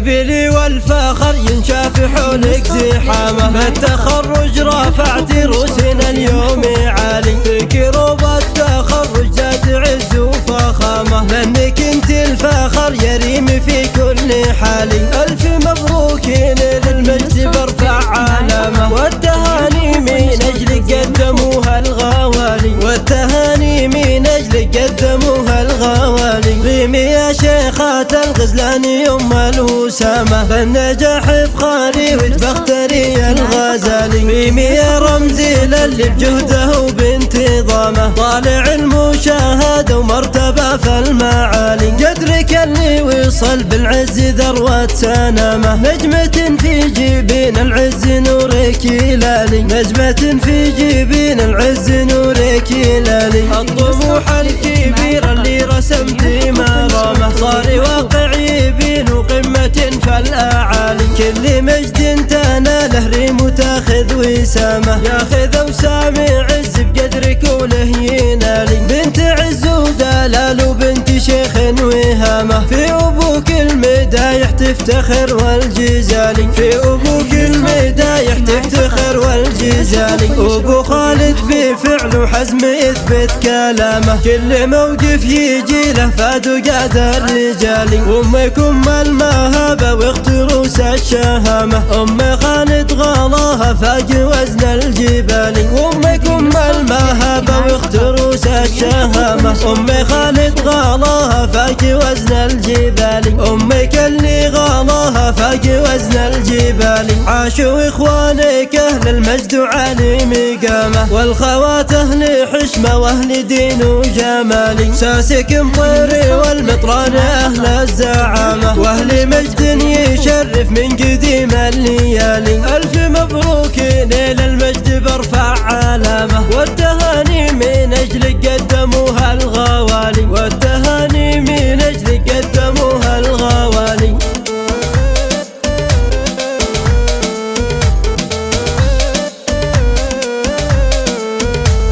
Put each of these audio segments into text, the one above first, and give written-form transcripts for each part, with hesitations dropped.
اقبلي والفخر ينشاف حولك زحامة، بالتخرج رافعت روسنا اليوم عالي، في كروب التخرج زاد عز وفخامة، لانك انت الفخر يريم في كل حالي. الف مبروك للمجد برفع علامة، والتهاني من اجلك قدموها الغوالي، والتهاني من اجلك قدموها الغوالي. قيمي يا شيخة الغزلاني ام الوسامة، بالنجاح افخاري وتبختري الغزالي. قيمي يا رمزي للي بجهده وبانتظامه، طالع المشاهدة ومرتبة في المعالي. قدرك اللي وصل بالعز ذروة سنامه، نجمة في جبين العز نورك يلالي، نجمة في جبين العز نورك يلالي. الطموح الكبير اللي رسمت مرامه، صار واقع يبين قمة في الأعالي. كل مجد تناله ريم وتاخذ وسامه، ياخذ وسامي عز بقدرك وله ينالي. بنت عز ودلال وبنت شيخ وهامه، في أبوك المدايح تفتخر والجزالي، في أبوك المدايح تفتخر والجزالي. أبو خالد بفعل وحزم يثبت كلامه، كل موقف يجي له فاد وقاد الرجالي. أمكم المهابة واختروس الشهامة، أم خالد غلاها فاق وزن الجبال. أمكم المهابة واختروس الشهامة، أم خالد غلاها فاق وزن الجبال. أمك اللي غلاها فاق وزن الجبال. عاشوا إخوانك أهل المجد وعلي مقامه، والخوات أهل حشمة وأهل دين وجمالي. ساسك مطيري والمطران أهل الزعامة، وأهل مجد يشرف من قديم الليالي. ألف مبروك ليل المجد برفع علامة، والتهاني من أجلك قدموها الغوالي، والتهاني من أجلك قدموها الغوالي.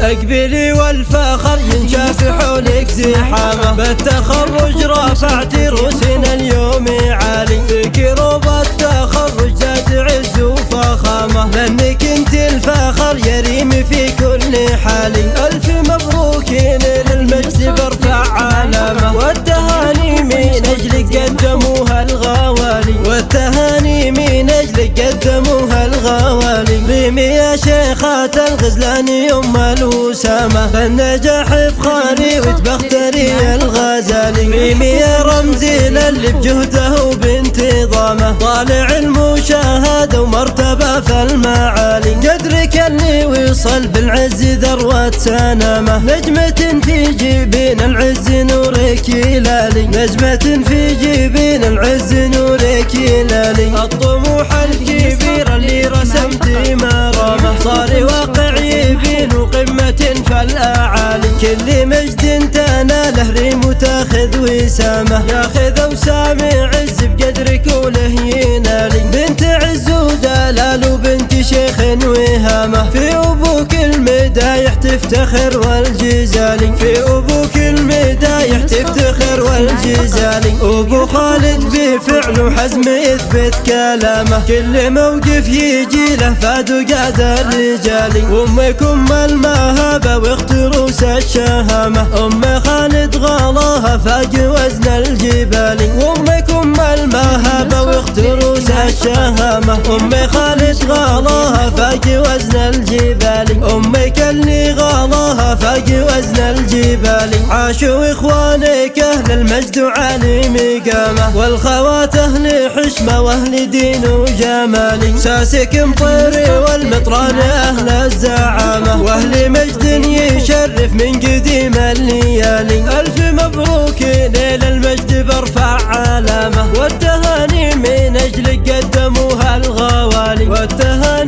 اقبلي والفخر ينشاف حولك زحامة، بالتخرج رافعت روسنا اليوم عالي، في كروب التخرج زاد عز وفخامة، لانك انت الفخر يريم في كل حالي. الف مبروك للمجد برفع علامة، والتهاني من اجلك قدموها الغوالي، والتهاني من اجلك قدموها الغوالي. قيمي يا شيخة الغزلاني ام الوسامة، بالنجاح افخاري وتبختري الغزالي. قيمي يا رمزي للي بجهده وبانتظامه، طالع المشاهدة ومرتبة في المعالي. قدرك اللي وصل بالعز ذروة سنامه، نجمة في جبين العز نورك يلالي، نجمة في جبين العز نورك يلالي. الطموح الكبير اللي رسمت مرامه، صار واقع يبين قمة في الأعالي. كل مجد تناله ريم وتاخذ وسامه، ياخذ وسامي عز بقدرك وله ينالي. بنت عز ودلال وبنت شيخ وهامه، في أبوك المدايح تفتخر والجزالي، في أبوك المدايح تفتخر والجزالي. أبو خالد بفعل وحزم يثبت كلامه، كل موقف يجي له فاد وقاد الرجالي. أمكم المهابة واختروس الشهامة، أم خالد غلاها فاق وزن الجبال. أمكم المهابة واختروس الشهامة، أم خالد غلاها فاق وزن الجبال. أمك اللي غلاها فاق وزن الجبال. عاشوا إخوانك أهل المجد وعلي مقامه، والخوات أهل حشمة وأهل دين وجمالي. ساسك مطيري والمطران أهل الزعامة، وأهل مجد يشرف من قديم الليالي. ألف مبروك ليل المجد برفع علامة، والتهاني من أجلك قدموها الغوالي، والتهاني